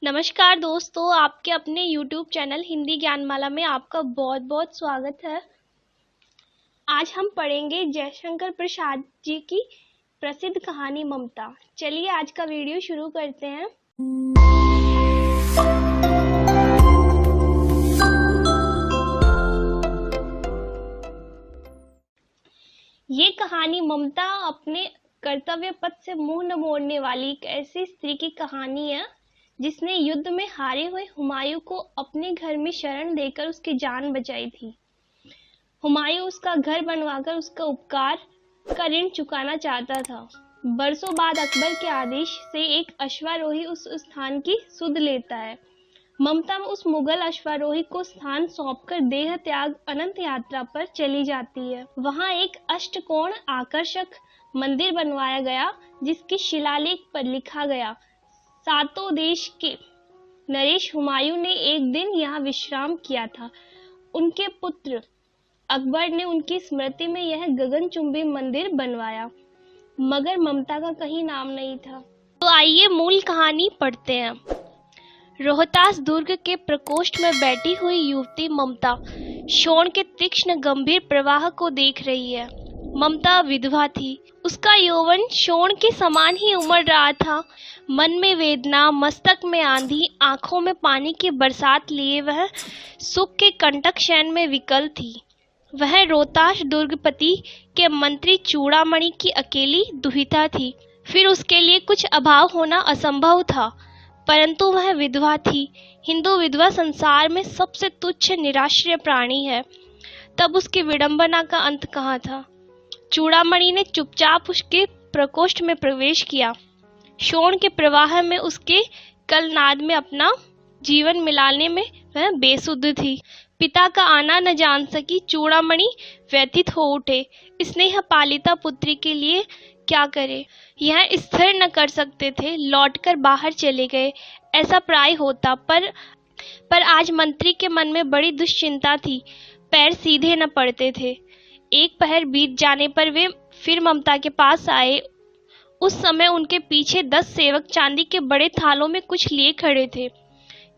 नमस्कार दोस्तों, आपके अपने YouTube चैनल हिंदी ज्ञानमाला में आपका बहुत बहुत स्वागत है। आज हम पढ़ेंगे जयशंकर प्रसाद जी की प्रसिद्ध कहानी ममता। चलिए आज का वीडियो शुरू करते हैं। ये कहानी ममता अपने कर्तव्य पथ से मुंह न मोड़ने वाली एक ऐसी स्त्री की कहानी है जिसने युद्ध में हारे हुए हुमायूं को अपने घर में शरण देकर उसकी जान बचाई थी। हुमायूं उसका घर बनवाकर उसका उपकार का ऋण चुकाना चाहता था। बरसों बाद अकबर के आदेश से एक अश्वारोही उस स्थान की सुध लेता है। ममता उस मुगल अश्वारोही को स्थान सौंपकर देह त्याग अनंत यात्रा पर चली जाती है। वहां एक अष्टकोण आकर्षक मंदिर बनवाया गया जिसकी शिलालेख पर लिखा गया, सातों देश के नरेश हुमायूं ने एक दिन यहाँ विश्राम किया था। उनके पुत्र अकबर ने उनकी स्मृति में यह गगनचुंबी मंदिर बनवाया, मगर ममता का कहीं नाम नहीं था। तो आइए मूल कहानी पढ़ते हैं। रोहतास दुर्ग के प्रकोष्ठ में बैठी हुई युवती ममता शोण के तीक्ष्ण गंभीर प्रवाह को देख रही है। ममता विधवा थी। उसका यौवन शोण के समान ही उमड़ रहा था। मन में वेदना, मस्तक में आंधी, आंखों में पानी की बरसात लिए वह सुख के कंटक शयन में विकल थी। वह रोहतास दुर्गपति के मंत्री चूड़ामणि की अकेली दुहिता थी। फिर उसके लिए कुछ अभाव होना असंभव था, परंतु वह विधवा थी। हिंदू विधवा संसार में सबसे तुच्छ निराश्रय प्राणी है। तब उसकी विडंबना का अंत कहाँ था। चूड़ामणि ने चुपचाप उसके प्रकोष्ठ में प्रवेश किया। शोण के प्रवाह में उसके कलनाद में अपना जीवन मिलाने में वह बेसुध थी। पिता का आना न जान सकी चूड़ामणि व्यथित हो उठे। स्नेह पालिता पुत्री के लिए क्या करे। यह स्थिर न कर सकते थे, लौटकर बाहर चले गए, ऐसा प्राय होता। पर आज मंत्री के मन में बड़ी दुश्चिंता थी। पैर सीधे न पड़ते थे। एक पहर बीत जाने पर वे फिर ममता के पास आए। उस समय उनके पीछे 10 सेवक चांदी के बड़े थालों में कुछ लिए खड़े थे।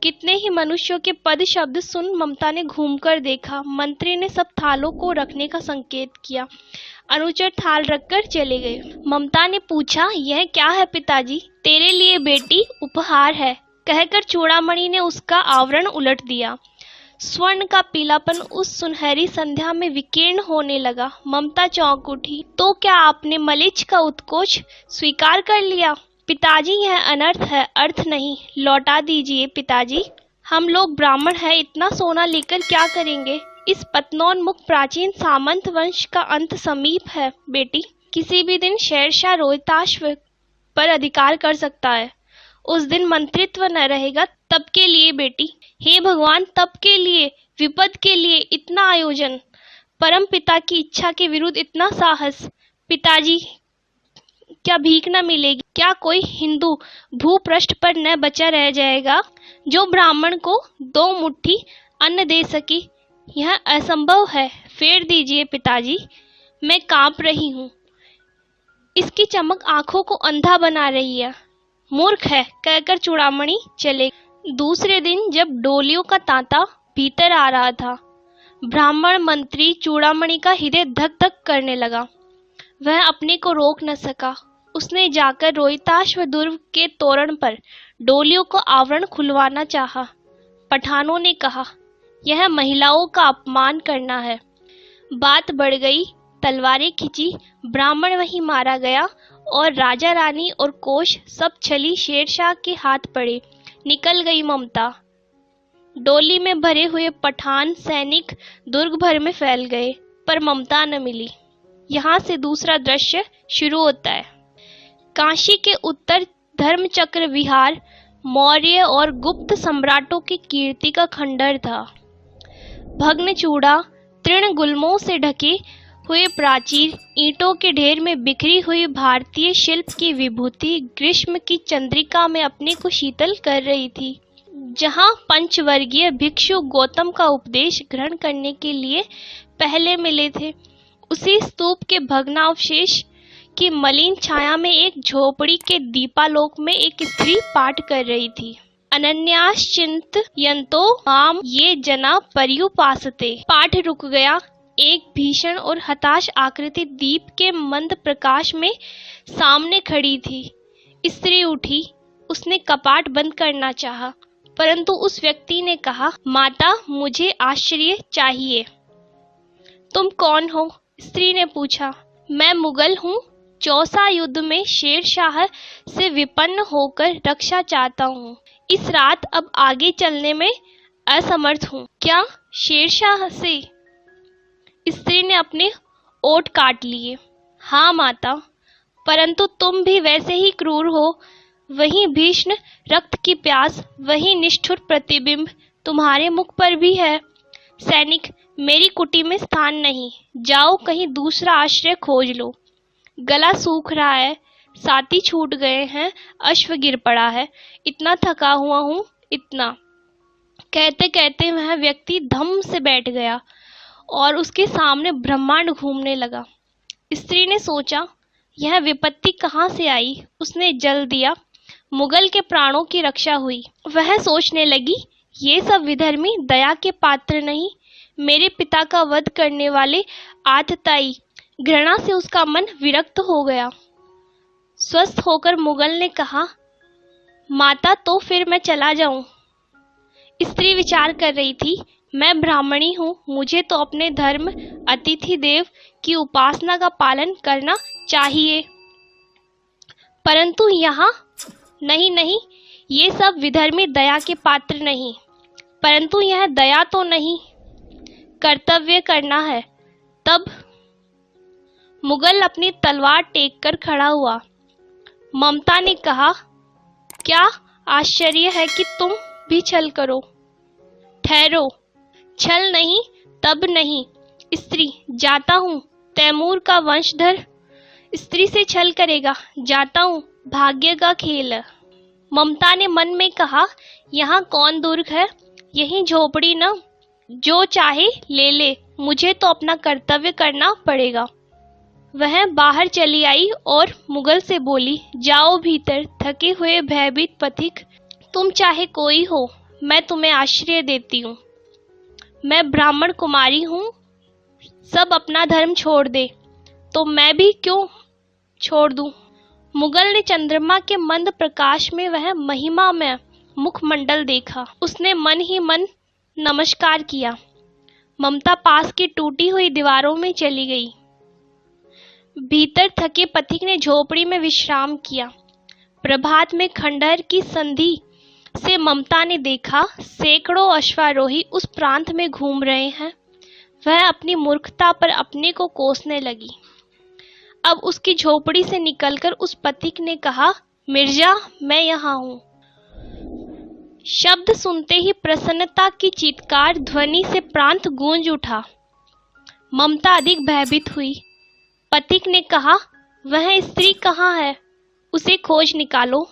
कितने ही मनुष्यों के पद शब्द सुन ममता ने घूमकर देखा। मंत्री ने सब थालों को रखने का संकेत किया। अनुचर थाल रखकर चले गए। ममता ने पूछा, यह क्या है पिताजी? तेरे लिए बेटी, उपहार है, कहकर चूड़ामणि ने उसका आवरण उलट दिया। स्वर्ण का पीलापन उस सुनहरी संध्या में विकीर्ण होने लगा। ममता चौंक उठी। तो क्या आपने मलिच का उत्कोच स्वीकार कर लिया? पिताजी, यह अनर्थ है, अर्थ नहीं। लौटा दीजिए पिताजी। हम लोग ब्राह्मण हैं, इतना सोना लेकर क्या करेंगे? इस पतनोन्मुख प्राचीन सामंत वंश का अंत समीप है बेटी। किसी भी दिन शेरशाह रोहतास पर अधिकार कर सकता है। उस दिन मंत्रित्व न रहेगा। तब के लिए बेटी, हे भगवान, तब के लिए, विपद के लिए इतना आयोजन, परम पिता की इच्छा के विरुद्ध इतना साहस। पिताजी, क्या भीख न मिलेगी? क्या कोई हिंदू भूपृष्ठ पर न बचा रह जाएगा जो ब्राह्मण को 2 मुट्ठी अन्न दे सके? यह असंभव है। फेर दीजिए पिताजी, मैं कांप रही हूँ। इसकी चमक आंखों को अंधा बना रही है। मूर्ख है, कहकर चूड़ामणि चले। दूसरे दिन जब डोलियों का तांता भीतर आ रहा था, ब्राह्मण मंत्री चूड़ामणि का हृदय धक धक करने लगा। वह अपने को रोक न सका। उसने जाकर रोहतास व दुर्ग के तोरण पर डोलियों को आवरण खुलवाना चाहा। पठानों ने कहा, यह महिलाओं का अपमान करना है। बात बढ़ गई, तलवारें खिंची, ब्राह्मण वहीं मारा गया और राजा रानी और कोष सब छली शेरशाह के हाथ पड़े। निकल गई ममता। डोली में भरे हुए पठान सैनिक दुर्ग भर में फैल गए, पर ममता न मिली। यहाँ से दूसरा दृश्य शुरू होता है। काशी के उत्तर धर्मचक्र विहार मौर्य और गुप्त सम्राटों की कीर्ति का खंडर था। भग्न चूड़ा, तृण गुल्मों से ढके हुए प्राचीर, ईंटों के ढेर में बिखरी हुई भारतीय शिल्प की विभूति ग्रीष्म की चंद्रिका में अपने को शीतल कर रही थी। जहाँ पंचवर्गीय भिक्षु गौतम का उपदेश ग्रहण करने के लिए पहले मिले थे, उसी स्तूप के भग्नावशेष की मलिन छाया में एक झोपड़ी के दीपालोक में एक स्त्री पाठ कर रही थी। अनन्याश्चिन्तयन्तो माम ये जना पर्युपासते। पाठ रुक गया। एक भीषण और हताश आकृति दीप के मंद प्रकाश में सामने खड़ी थी। स्त्री उठी। उसने कपाट बंद करना चाहा, परंतु उस व्यक्ति ने कहा, माता, मुझे आश्रय चाहिए। तुम कौन हो? स्त्री ने पूछा। मैं मुगल हूँ। चौसा युद्ध में शेरशाह से विपन्न होकर रक्षा चाहता हूँ। इस रात अब आगे चलने में असमर्थ हूँ। क्या शेरशाह से? स्त्री ने अपने ओठ काट लिए। हाँ माता, परंतु तुम भी वैसे ही क्रूर हो। वही भीषण रक्त की प्यास, वही निष्ठुर प्रतिबिंब तुम्हारे मुख पर भी है। सैनिक, मेरी कुटी में स्थान नहीं। जाओ कहीं दूसरा आश्रय खोज लो। गला सूख रहा है, साथी छूट गए हैं, अश्व गिर पड़ा है, इतना थका हुआ हूँ, इतना। कहते कहते वह व्यक्ति धम से बैठ गया और उसके सामने ब्रह्मांड घूमने लगा। स्त्री ने सोचा, यह विपत्ति कहाँ से आई? उसने जल दिया। मुगल के प्राणों की रक्षा हुई। वह सोचने लगी, ये सब विधर्मी दया के पात्र नहीं। मेरे पिता का वध करने वाले आतताई। घृणा से उसका मन विरक्त हो गया। स्वस्थ होकर मुगल ने कहा, माता, तो फिर मैं चला जाऊं? स्त्री विचार कर रही थी, मैं ब्राह्मणी हूँ, मुझे तो अपने धर्म अतिथि देव की उपासना का पालन करना चाहिए। परंतु यहाँ नहीं नहीं, ये सब विधर्मी दया के पात्र नहीं। परंतु यह दया तो नहीं, कर्तव्य करना है। तब मुगल अपनी तलवार टेक कर खड़ा हुआ। ममता ने कहा, क्या आश्चर्य है कि तुम भी छल करो। ठहरो, छल नहीं, तब नहीं। स्त्री, जाता हूँ। तैमूर का वंशधर स्त्री से छल करेगा? जाता हूँ, भाग्य का खेल। ममता ने मन में कहा, यहाँ कौन दुर्ग है? यही झोपड़ी न, जो चाहे ले ले, मुझे तो अपना कर्तव्य करना पड़ेगा। वह बाहर चली आई और मुगल से बोली, जाओ भीतर, थके हुए भयभीत पथिक। तुम चाहे कोई हो, मैं तुम्हें आश्रय देती हूँ। मैं ब्राह्मण कुमारी हूँ। सब अपना धर्म छोड़ दे, तो मैं भी क्यों छोड़ दूं? मुगल ने चंद्रमा के मंद प्रकाश में वह महिमा में मुखमंडल देखा। उसने मन ही मन नमस्कार किया। ममता पास की टूटी हुई दीवारों में चली गई। भीतर थके पथिक ने झोपड़ी में विश्राम किया। प्रभात में खंडहर की संधि से ममता ने देखा, सैकड़ों अश्वारोही उस प्रांत में घूम रहे हैं। वह अपनी मूर्खता पर अपने को कोसने लगी। अब उसकी झोपड़ी से निकलकर उस पथिक ने कहा, मिर्जा, मैं यहाँ हूँ। शब्द सुनते ही प्रसन्नता की चीत्कार ध्वनि से प्रांत गूंज उठा। ममता अधिक भयभीत हुई। पथिक ने कहा, वह स्त्री कहाँ है? उसे खोज निकालो।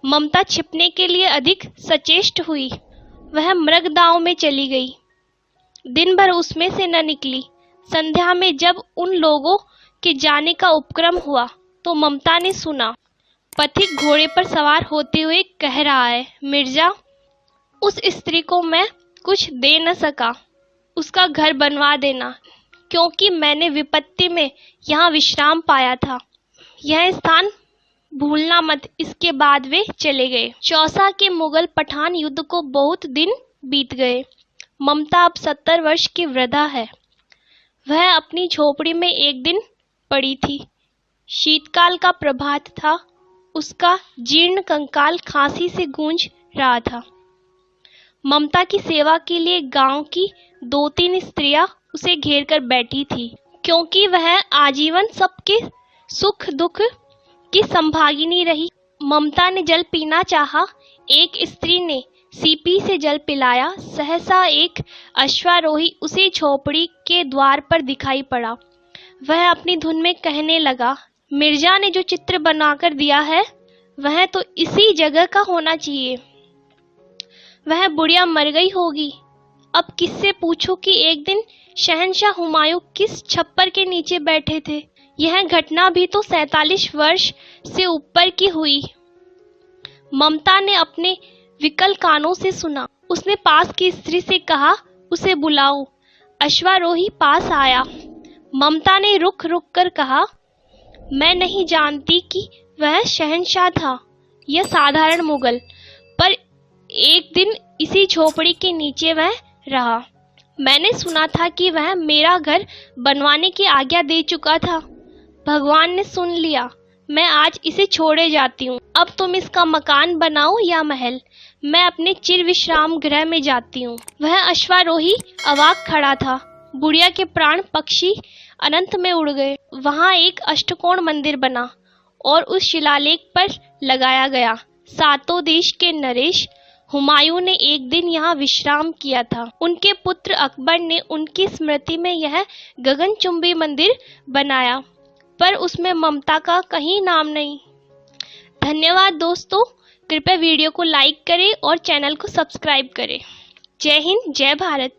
ममता छिपने के लिए अधिक सचेष्ट हुई। वह मृगदाव में चली गई। दिन भर उसमें से न निकली। संध्या में जब उन लोगों के जाने का उपक्रम हुआ तो ममता ने सुना, पथिक घोड़े पर सवार होते हुए कह रहा है, मिर्जा, उस स्त्री को मैं कुछ दे न सका, उसका घर बनवा देना, क्योंकि मैंने विपत्ति में यहाँ विश्राम पाया था। यह स्थान भूलना मत। इसके बाद वे चले गए। चौसा के मुगल पठान युद्ध को बहुत दिन बीत गए। ममता अब 70 वर्ष की वृद्धा है। वह अपनी झोपड़ी में एक दिन पड़ी थी। शीतकाल का प्रभात था। उसका जीर्ण कंकाल खांसी से गूंज रहा था। ममता की सेवा के लिए गांव की 2-3 स्त्रियां उसे घेर कर बैठी थी, क्योंकि वह आजीवन सबके सुख दुख की संभागिनी रही। ममता ने जल पीना चाहा। एक स्त्री ने सीपी से जल पिलाया। सहसा एक अश्वारोही उसी झोपड़ी के द्वार पर दिखाई पड़ा। वह अपनी धुन में कहने लगा, मिर्जा ने जो चित्र बनाकर दिया है वह तो इसी जगह का होना चाहिए। वह बुढ़िया मर गई होगी। अब किससे पूछो कि एक दिन शहंशाह हुमायूं किस छप्पर के नीचे बैठे थे। यह घटना भी तो 47 वर्ष से ऊपर की हुई। ममता ने अपने विकल कानों से सुना। उसने पास की स्त्री से कहा, उसे बुलाओ। अश्वारोही पास आया। ममता ने रुक रुक कर कहा, मैं नहीं जानती कि वह शहंशाह था या साधारण मुगल, पर एक दिन इसी झोपड़ी के नीचे वह रहा। मैंने सुना था कि वह मेरा घर बनवाने की आज्ञा दे चुका था। भगवान ने सुन लिया। मैं आज इसे छोड़े जाती हूँ। अब तुम इसका मकान बनाओ या महल, मैं अपने चिर विश्राम गृह में जाती हूँ। वह अश्वारोही अवाक खड़ा था। बुढ़िया के प्राण पक्षी अनंत में उड़ गए। वहां एक अष्टकोण मंदिर बना और उस शिलालेख पर लगाया गया, सातों देश के नरेश हुमायूं ने एक दिन यहाँ विश्राम किया था। उनके पुत्र अकबर ने उनकी स्मृति में यह गगनचुंबी मंदिर बनाया, पर उसमें ममता का कहीं नाम नहीं। धन्यवाद दोस्तों। कृपया वीडियो को लाइक करें और चैनल को सब्सक्राइब करें। जय हिंद, जय भारत।